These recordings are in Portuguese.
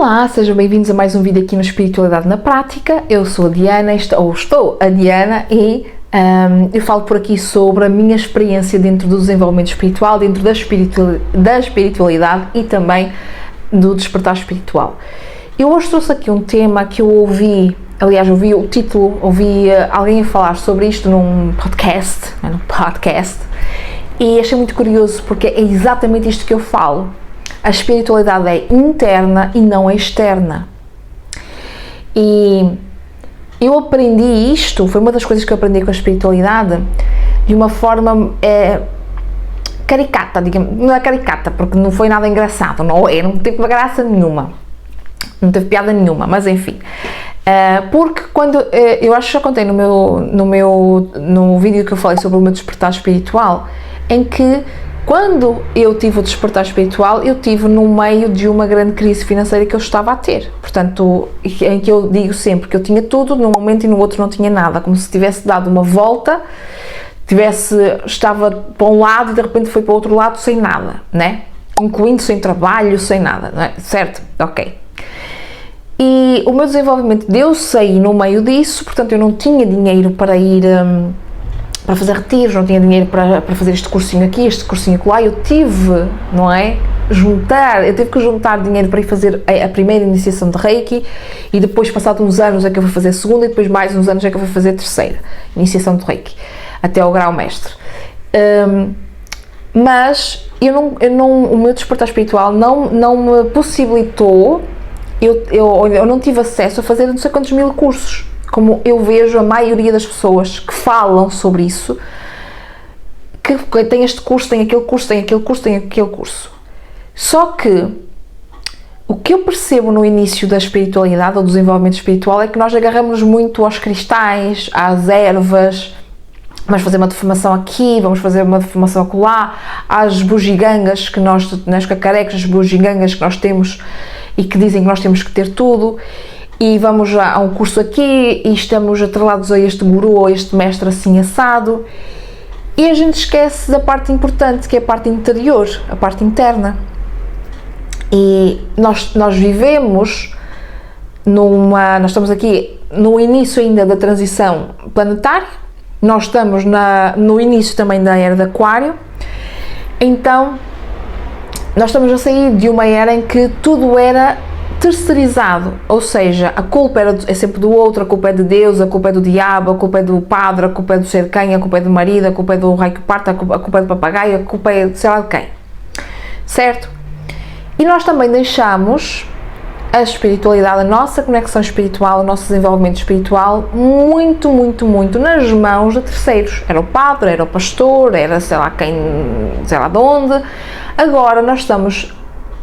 Olá, sejam bem-vindos a mais um vídeo aqui no Espiritualidade na Prática. Eu sou a Diana, estou a Diana e eu falo por aqui sobre a minha experiência dentro do desenvolvimento espiritual, dentro da espiritualidade e também do despertar espiritual. Eu hoje trouxe aqui um tema que eu ouvi, aliás, ouvi o título, ouvi alguém a falar sobre isto num podcast, e achei muito curioso porque é exatamente isto que eu falo. A espiritualidade é interna e não é externa. E eu aprendi isto, foi uma das coisas que eu aprendi com a espiritualidade, de uma forma caricata, digamos, não é caricata, porque não foi nada engraçado, não teve graça nenhuma, não teve piada nenhuma, mas enfim. Porque quando, eu acho que já contei no vídeo que eu falei sobre o meu despertar espiritual, em que quando eu tive o despertar espiritual, eu tive no meio de uma grande crise financeira que eu estava a ter. Portanto, em que eu digo sempre que eu tinha tudo, num momento e no outro não tinha nada, como se tivesse dado uma volta, estava para um lado e de repente foi para o outro lado sem nada, né? Incluindo sem trabalho, sem nada, não é? Certo? Ok. E o meu desenvolvimento deu-se aí no meio disso, portanto eu não tinha dinheiro para ir para fazer retiros, não tinha dinheiro para fazer este cursinho aqui, este cursinho lá. Eu tive, não é? Eu tive que juntar dinheiro para ir fazer a primeira iniciação de Reiki e depois, passado uns anos, é que eu vou fazer a segunda e depois mais uns anos é que eu vou fazer a terceira iniciação de Reiki, até ao grau mestre. Mas o meu despertar espiritual não me possibilitou, eu não tive acesso a fazer não sei quantos mil cursos. Como eu vejo a maioria das pessoas que falam sobre isso, que tem este curso, tem aquele curso, tem aquele curso, tem aquele curso. Só que o que eu percebo no início da espiritualidade, ou do desenvolvimento espiritual, é que nós agarramos muito aos cristais, às ervas, vamos fazer uma defumação aqui, vamos fazer uma defumação acolá, às bugigangas que nas cacarecas, as bugigangas que nós temos e que dizem que nós temos que ter tudo. E vamos já a um curso aqui e estamos atrelados a este guru ou a este mestre assim assado, e a gente esquece da parte importante, que é a parte interior, a parte interna. E nós vivemos nós estamos aqui no início ainda da transição planetária, nós estamos no início também da era de Aquário, então nós estamos a sair de uma era em que tudo era terceirizado, ou seja, a culpa é sempre do outro, a culpa é de Deus, a culpa é do diabo, a culpa é do padre, a culpa é do ser quem, a culpa é do marido, a culpa é do rei que parte, a culpa é do papagaio, a culpa é de sei lá de quem, certo? E nós também deixamos a espiritualidade, a nossa conexão espiritual, o nosso desenvolvimento espiritual muito nas mãos de terceiros. Era o padre, era o pastor, era sei lá quem, sei lá de onde. Agora nós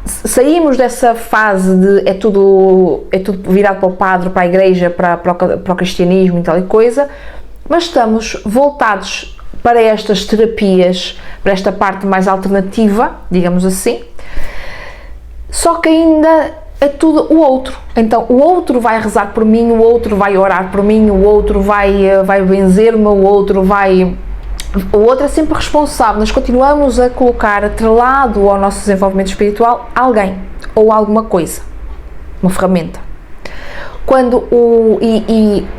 saímos dessa fase de é tudo virado para o padre, para a igreja, para o cristianismo e tal e coisa, mas estamos voltados para estas terapias, para esta parte mais alternativa, digamos assim, só que ainda é tudo o outro. Então o outro vai rezar por mim, o outro vai orar por mim, o outro vai benzer-me, o outro é sempre responsável. Nós continuamos a colocar atrelado ao nosso desenvolvimento espiritual alguém ou alguma coisa, uma ferramenta.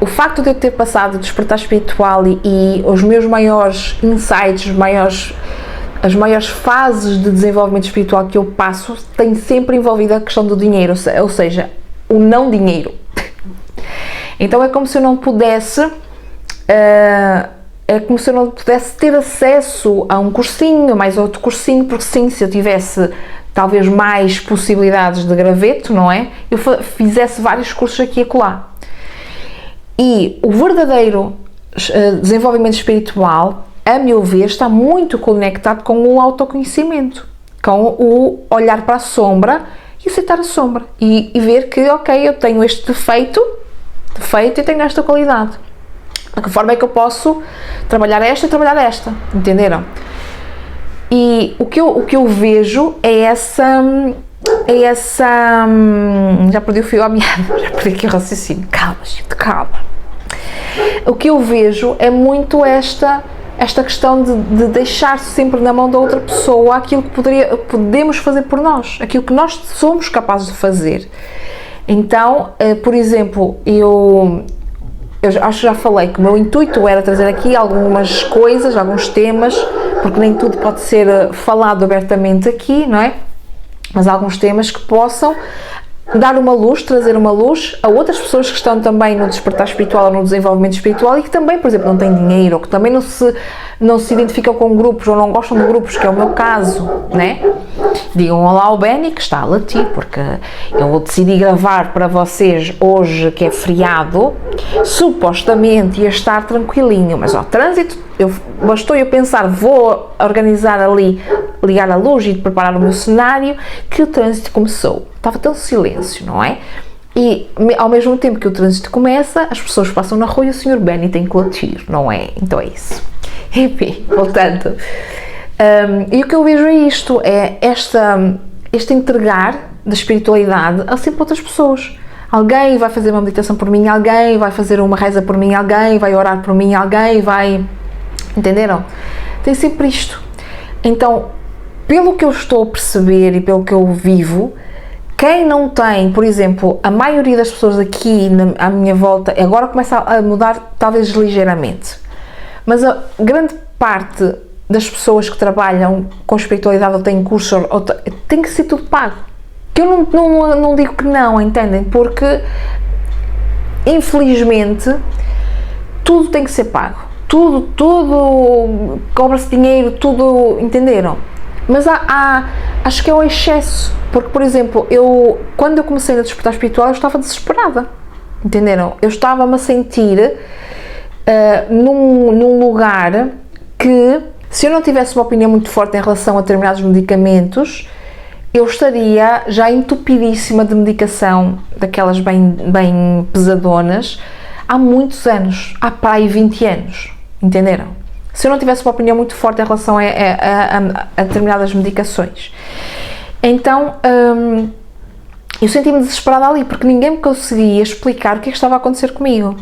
O facto de eu ter passado o despertar espiritual e os meus maiores insights, as maiores fases de desenvolvimento espiritual que eu passo, tem sempre envolvido a questão do dinheiro, ou seja, o não dinheiro. Então é como se eu não pudesse ter acesso a um cursinho, mais outro cursinho, porque sim, se eu tivesse talvez mais possibilidades de graveto, não é? Eu fizesse vários cursos aqui e acolá. E o verdadeiro desenvolvimento espiritual, a meu ver, está muito conectado com o autoconhecimento, com o olhar para a sombra e aceitar a sombra e ver que, ok, eu tenho este defeito e tenho esta qualidade. De que forma é que eu posso trabalhar esta e trabalhar esta, entenderam? E o que eu vejo é essa já perdi o fio à meada, já perdi aqui o raciocínio, calma gente, calma. O que eu vejo é muito esta questão de deixar sempre na mão da outra pessoa aquilo que podemos fazer por nós, aquilo que nós somos capazes de fazer. Então, por exemplo, eu acho que já falei que o meu intuito era trazer aqui algumas coisas, alguns temas, porque nem tudo pode ser falado abertamente aqui, não é? Mas alguns temas que possam dar uma luz, trazer uma luz a outras pessoas que estão também no despertar espiritual ou no desenvolvimento espiritual e que também, por exemplo, não têm dinheiro ou que também não se identificam com grupos ou não gostam de grupos, que é o meu caso, né? Digam olá ao Benny que está a latir, porque eu decidi gravar para vocês hoje, que é feriado, supostamente ia estar tranquilinho, mas ao trânsito, bastou eu pensar, vou organizar ali, ligar a luz e preparar o meu cenário, que o trânsito começou. Estava tão silêncio, não é? E ao mesmo tempo que o trânsito começa, as pessoas passam na rua e o Sr. Benny tem que latir, não é? Então é isso. Enfim, voltando. E o que eu vejo é isto, é este entregar da espiritualidade a sempre outras pessoas. Alguém vai fazer uma meditação por mim, alguém vai fazer uma reza por mim, alguém vai orar por mim, alguém vai... Entenderam? Tem sempre isto. Então, pelo que eu estou a perceber e pelo que eu vivo, quem não tem, por exemplo, a maioria das pessoas aqui à minha volta, agora começa a mudar talvez ligeiramente, mas a grande parte das pessoas que trabalham com espiritualidade ou têm curso, tem que ser tudo pago. Que eu não digo que não, entendem? Porque, infelizmente, tudo tem que ser pago. Tudo cobra-se dinheiro, tudo, entenderam? Mas acho que é o excesso, porque, por exemplo, quando eu comecei a despertar espiritual, eu estava desesperada, entenderam? Eu estava-me a sentir num lugar que, se eu não tivesse uma opinião muito forte em relação a determinados medicamentos, eu estaria já entupidíssima de medicação, daquelas bem pesadonas, há muitos anos, há para aí 20 anos, entenderam? Se eu não tivesse uma opinião muito forte em relação a determinadas medicações. Então, eu senti-me desesperada ali, porque ninguém me conseguia explicar o que é que estava a acontecer comigo.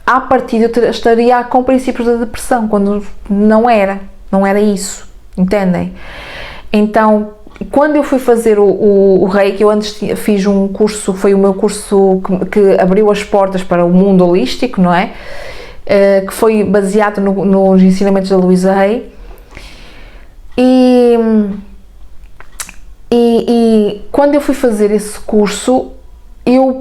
À partida, eu estaria com princípios de depressão, quando não era isso, entendem? Então, quando eu fui fazer o Reiki, eu antes fiz um curso, foi o meu curso que abriu as portas para o mundo holístico, não é? Que foi baseado nos ensinamentos da Louisa Hay, e quando eu fui fazer esse curso, eu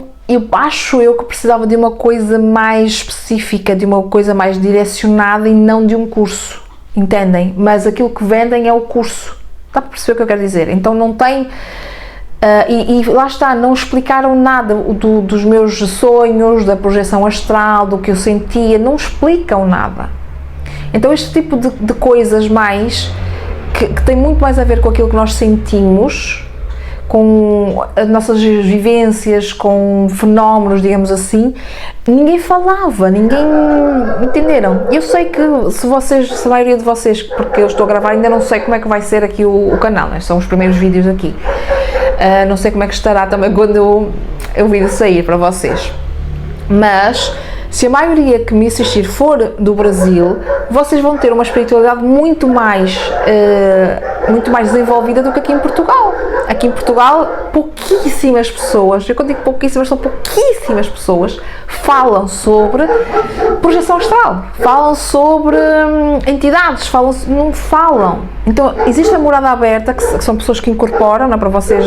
acho que precisava de uma coisa mais específica, de uma coisa mais direcionada e não de um curso, entendem? Mas aquilo que vendem é o curso, dá para perceber o que eu quero dizer? Então não tem... e lá está, não explicaram nada dos meus sonhos, da projeção astral, do que eu sentia, não explicam nada. Então este tipo de coisas mais, que tem muito mais a ver com aquilo que nós sentimos, com as nossas vivências, com fenómenos, digamos assim, ninguém falava, ninguém... Entenderam? Eu sei que se a maioria de vocês, porque eu estou a gravar, ainda não sei como é que vai ser aqui o canal, né? São os primeiros vídeos aqui. Não sei como é que estará também quando eu vir sair para vocês, mas se a maioria que me assistir for do Brasil, vocês vão ter uma espiritualidade muito mais desenvolvida do que aqui em Portugal. Aqui em Portugal, pouquíssimas pessoas, eu quando digo pouquíssimas, são pouquíssimas pessoas, falam sobre projeção astral, falam sobre entidades, não falam. Então, existe a morada aberta, que são pessoas que incorporam, não é para vocês,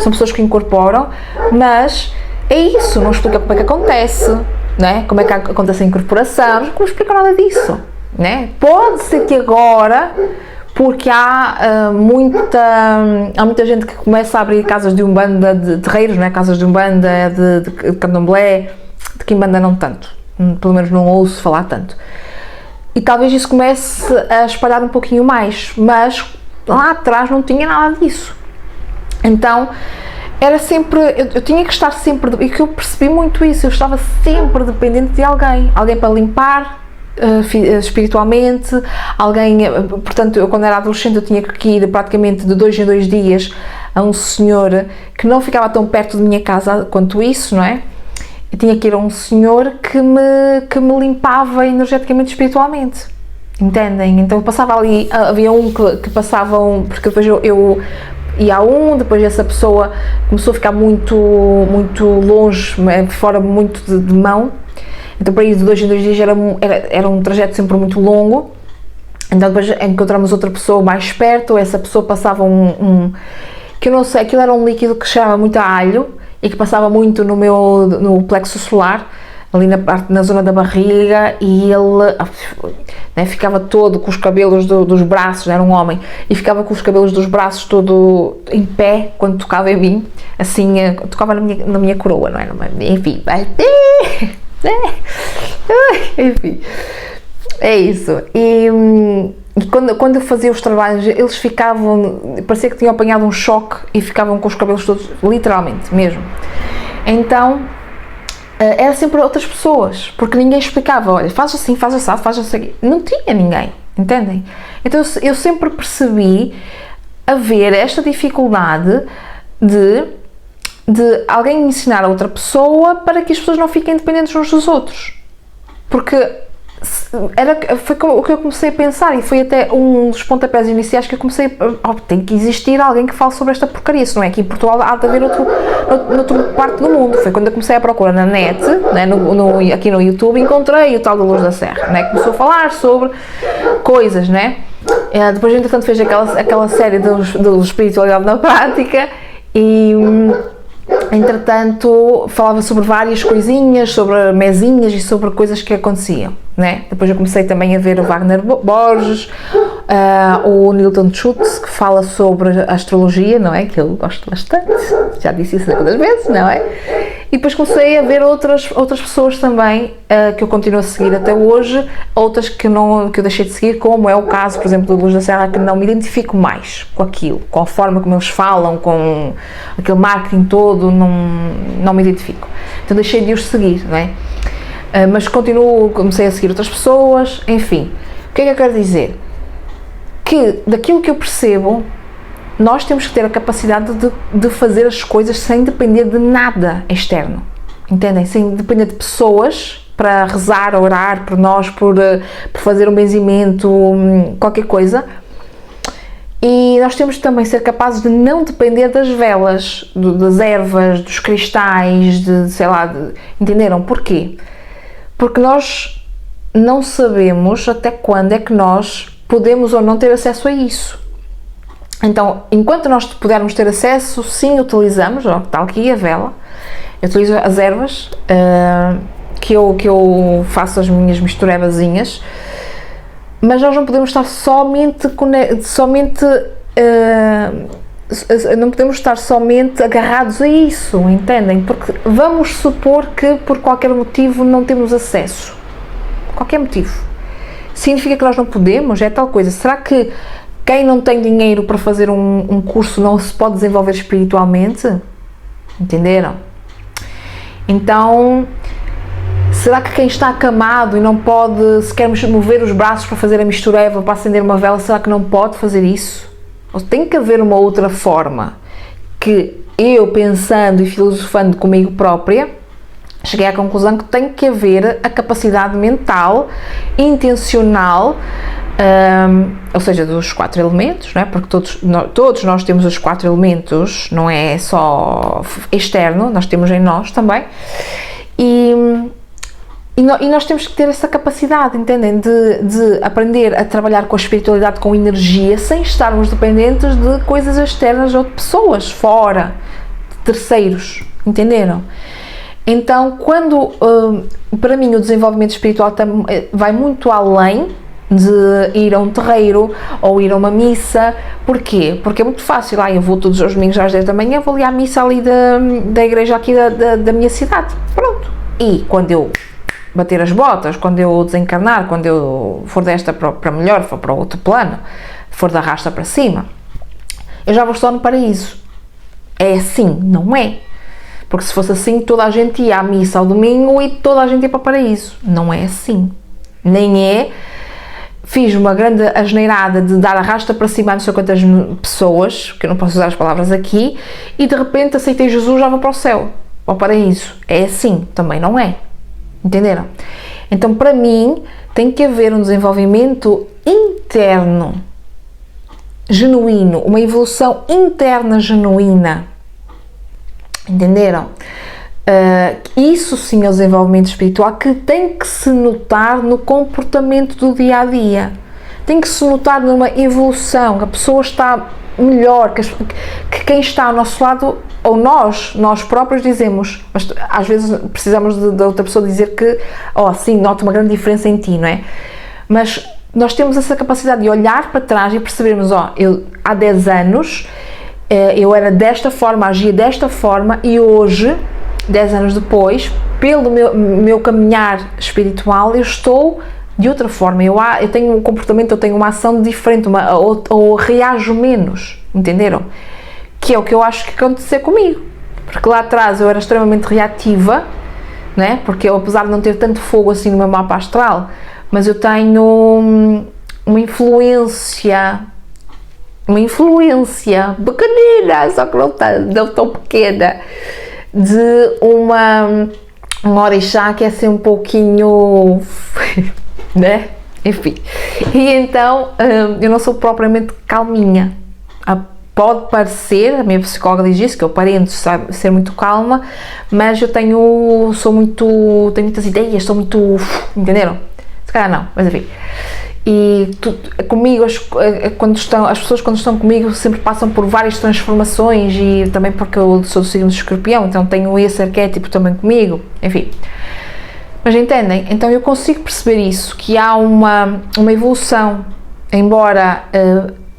são pessoas que incorporam, mas é isso, não explica como é que acontece, né? Como é que acontece a incorporação, não explica nada disso, né? Pode ser que agora, porque há muita gente que começa a abrir casas de umbanda, de terreiros, né? Casas de umbanda, de candomblé, de quimbanda não tanto, pelo menos não ouço falar tanto. E talvez isso comece a espalhar um pouquinho mais, mas lá atrás não tinha nada disso. Então, era sempre, eu tinha que estar sempre, e que eu percebi muito isso, eu estava sempre dependente de alguém para limpar espiritualmente, alguém, portanto, eu quando era adolescente eu tinha que ir praticamente de 2 em 2 dias a um senhor que não ficava tão perto de minha casa quanto isso, não é? Eu tinha que ir a um senhor que me limpava energeticamente, espiritualmente, entendem? Então eu passava ali, havia um que passavam, porque depois eu ia a um, depois essa pessoa começou a ficar muito longe, fora muito de mão, então para ir de 2 em 2 dias era um trajeto sempre muito longo. Então depois encontramos outra pessoa mais perto, essa pessoa passava que eu não sei, aquilo era um líquido que cheirava muito a alho e que passava muito no plexo solar, ali na zona da barriga, e ele, né, ficava todo com os cabelos dos braços, era um homem, e ficava com os cabelos dos braços todo em pé quando tocava em mim, assim, tocava na minha coroa, não é? Enfim, enfim, é isso. E quando eu fazia os trabalhos, eles ficavam, parecia que tinham apanhado um choque e ficavam com os cabelos todos, literalmente, mesmo. Então, era sempre outras pessoas, porque ninguém explicava, olha, faz assim, faz assado, faz assim, não tinha ninguém, entendem? Então eu sempre percebi haver esta dificuldade de alguém ensinar a outra pessoa para que as pessoas não fiquem dependentes uns dos outros, porque foi o que eu comecei a pensar, e foi até um dos pontapés iniciais que eu comecei tem que existir alguém que fale sobre esta porcaria, se não é aqui em Portugal há de haver noutra parte do mundo. Foi quando eu comecei a procurar na net, né, aqui no YouTube, encontrei o tal da Luz da Serra, né, que começou a falar sobre coisas, né, depois entretanto fez aquela série do Espiritualidade na Prática, e entretanto falava sobre várias coisinhas, sobre mesinhas e sobre coisas que aconteciam, né? Depois eu comecei também a ver o Wagner Borges, o Newton Schultz, que fala sobre a astrologia, não é? Que eu gosto bastante, já disse isso muitas vezes, não é? E depois comecei a ver outras pessoas também, que eu continuo a seguir até hoje, outras que eu deixei de seguir, como é o caso, por exemplo, do Luz da Serra, que não me identifico mais com aquilo, com a forma como eles falam, com aquele marketing todo, não me identifico. Então deixei de os seguir, não é? Mas comecei a seguir outras pessoas, enfim. O que é que eu quero dizer? Que daquilo que eu percebo, nós temos que ter a capacidade de fazer as coisas sem depender de nada externo, entendem? Sem depender de pessoas para rezar, orar por nós, por fazer um benzimento, qualquer coisa. E nós temos que também ser capazes de não depender das velas, das ervas, dos cristais, entenderam? Porquê? Porque nós não sabemos até quando é que nós podemos ou não ter acesso a isso. Então, enquanto nós pudermos ter acesso, sim, utilizamos, está aqui a vela, eu utilizo as ervas, que eu faço as minhas misturebazinhas, mas nós não podemos estar não podemos estar somente agarrados a isso, entendem? Porque vamos supor que por qualquer motivo não temos acesso, qualquer motivo, significa que nós não podemos? É tal coisa. Será que quem não tem dinheiro para fazer um curso não se pode desenvolver espiritualmente? Entenderam? Então, será que quem está acamado e não pode sequer mover os braços para fazer a mistureva, para acender uma vela, será que não pode fazer isso? Ou tem que haver uma outra forma que eu, pensando e filosofando comigo própria, cheguei à conclusão que tem que haver a capacidade mental, intencional, ou seja, dos 4 elementos, não é? Porque todos nós temos os 4 elementos, não é só externo, nós temos em nós também, e nós temos que ter essa capacidade, entendem? De aprender a trabalhar com a espiritualidade, com energia, sem estarmos dependentes de coisas externas ou de pessoas fora, de terceiros, entenderam? Então, para mim o desenvolvimento espiritual vai muito além de ir a um terreiro ou ir a uma missa. Porquê? Porque é muito fácil, eu vou todos os domingos às 10 da manhã, vou ali à missa ali da igreja aqui da minha cidade, pronto. E quando eu bater as botas, quando eu desencarnar, quando eu for desta para melhor, for para outro plano, for da rasta para cima, eu já vou estar no paraíso. É assim? Não é. Porque se fosse assim, toda a gente ia à missa ao domingo e toda a gente ia para o paraíso. Não é assim. Nem é. Fiz uma grande asneirada de dar a rasta para cima a não sei quantas pessoas, que eu não posso usar as palavras aqui, e de repente aceitei Jesus, já vou para o céu, para o paraíso. É assim? Também não é. Entenderam? Então, para mim, tem que haver um desenvolvimento interno. genuíno, uma evolução interna genuína. Entenderam? Isso sim é o desenvolvimento espiritual, que tem que se notar no comportamento do dia a dia, tem que se notar numa evolução, que a pessoa está melhor, que quem está ao nosso lado, ou nós próprios dizemos, mas às vezes precisamos de outra pessoa dizer que, sim, noto uma grande diferença em ti, não é? Mas nós temos essa capacidade de olhar para trás e percebermos, eu há 10 anos eu era desta forma, agia desta forma, e hoje, 10 anos depois, pelo meu caminhar espiritual, eu estou de outra forma, eu tenho um comportamento, eu tenho uma ação diferente, ou reajo menos, entenderam? Que é o que eu acho que aconteceu comigo, porque lá atrás eu era extremamente reativa, né? Porque eu, apesar de não ter tanto fogo assim no meu mapa astral, mas eu tenho uma influência pequenina, só que não tão pequena, de um orixá que é assim um pouquinho, né? Enfim, e então eu não sou propriamente calminha. Pode parecer, a minha psicóloga diz isso, que eu aparento ser muito calma, mas eu tenho muitas ideias, sou muito, entenderam? Se calhar não, mas enfim. E comigo, as pessoas quando estão comigo sempre passam por várias transformações, e também porque eu sou do signo de Escorpião, então tenho esse arquétipo também comigo, enfim. Mas entendem? Então eu consigo perceber isso, que há uma evolução, embora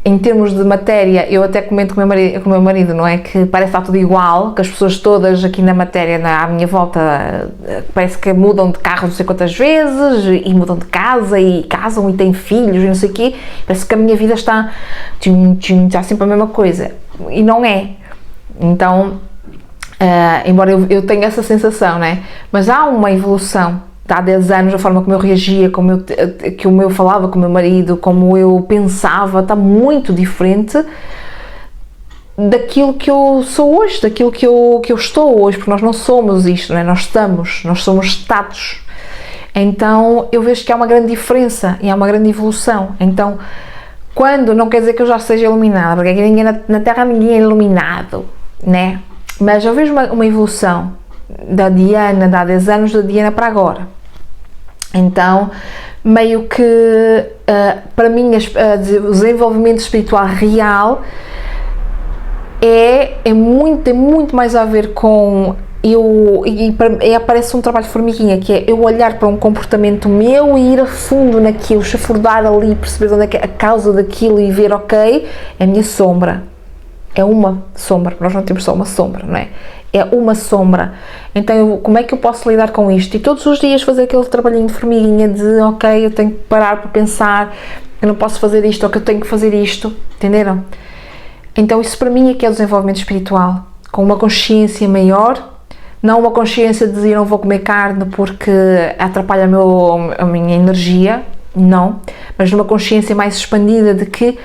em termos de matéria, eu até comento com o meu marido, não é? Que parece estar tudo igual, que as pessoas todas aqui na matéria, à minha volta, parece que mudam de carro não sei quantas vezes, e mudam de casa, e casam, e têm filhos, e não sei o quê, parece que a minha vida está sempre a mesma coisa, e não é. Então, embora eu tenha essa sensação, né? Mas há uma evolução. Há 10 anos, a forma como eu reagia, como eu falava com o meu marido, como eu pensava, está muito diferente daquilo que eu sou hoje, daquilo que eu estou hoje, porque nós não somos isto, não é? Nós somos status. Então, eu vejo que há uma grande diferença e há uma grande evolução. Então, quando, não quer dizer que eu já seja iluminada, porque aqui na Terra ninguém é iluminado, né? Mas eu vejo uma evolução da Diana, de há 10 anos, da Diana para agora. Então, meio que, para mim, o desenvolvimento espiritual real tem muito mais a ver com parece um trabalho de formiguinha, que é eu olhar para um comportamento meu e ir a fundo naquilo, chafurdar ali, perceber onde é que é a causa daquilo e ver, ok, é a minha sombra. É uma sombra, nós não temos só uma sombra, não é? É uma sombra. Então, como é que eu posso lidar com isto? E todos os dias fazer aquele trabalhinho de formiguinha de, ok, eu tenho que parar para pensar, eu não posso fazer isto, ou que eu tenho que fazer isto, entenderam? Então, isso para mim é que é o desenvolvimento espiritual, com uma consciência maior, não uma consciência de dizer, não vou comer carne porque atrapalha a minha energia, não, mas numa consciência mais expandida de que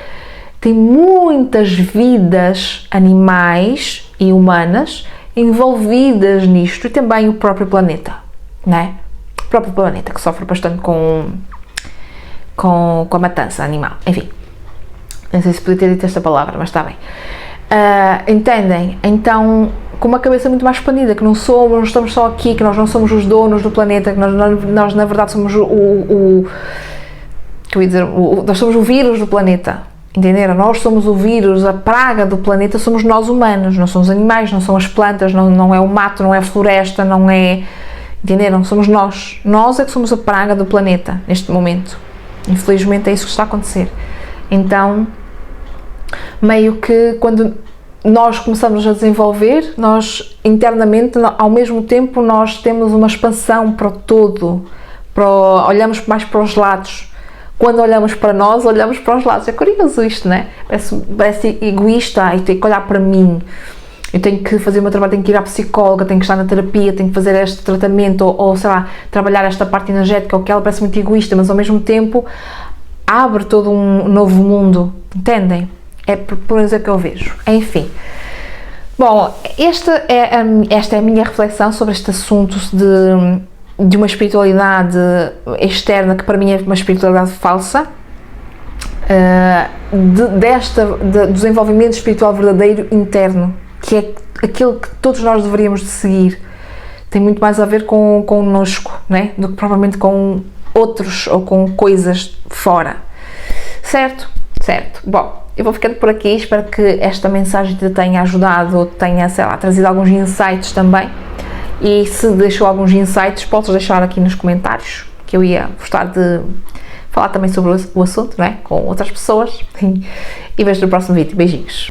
tem muitas vidas animais e humanas envolvidas nisto, e também o próprio planeta, né? O próprio planeta, que sofre bastante com a matança animal, enfim, não sei se podia ter dito esta palavra, mas está bem. Entendem? Então, com uma cabeça muito mais expandida, que não estamos só aqui, que nós não somos os donos do planeta, que nós na verdade somos nós somos o vírus do planeta. Entenderam? Nós somos o vírus, a praga do planeta, somos nós humanos, não são os animais, não são as plantas, não é o mato, não é a floresta, não é... Entenderam? Somos nós. Nós é que somos a praga do planeta, neste momento. Infelizmente é isso que está a acontecer. Então, meio que quando nós começamos a desenvolver, nós internamente, ao mesmo tempo, nós temos uma expansão para o todo, olhamos mais para os lados. Quando olhamos para nós, olhamos para os lados. É curioso isto, não é? Parece egoísta, e tenho que olhar para mim. Eu tenho que fazer o meu trabalho, tenho que ir à psicóloga, tenho que estar na terapia, tenho que fazer este tratamento, ou sei lá, trabalhar esta parte energética, ou que ela parece muito egoísta, mas ao mesmo tempo abre todo um novo mundo. Entendem? É por isso que eu vejo. Enfim. Bom, esta é a minha reflexão sobre este assunto de uma espiritualidade externa, que para mim é uma espiritualidade falsa, do desenvolvimento espiritual verdadeiro interno, que é aquele que todos nós deveríamos de seguir. Tem muito mais a ver connosco, né? Do que provavelmente com outros ou com coisas fora. Certo? Certo. Bom, eu vou ficando por aqui, espero que esta mensagem te tenha ajudado ou tenha, sei lá, trazido alguns insights também. E se deixou alguns insights, podes deixar aqui nos comentários, que eu ia gostar de falar também sobre o assunto, não é? Com outras pessoas. E vejo no próximo vídeo. Beijinhos.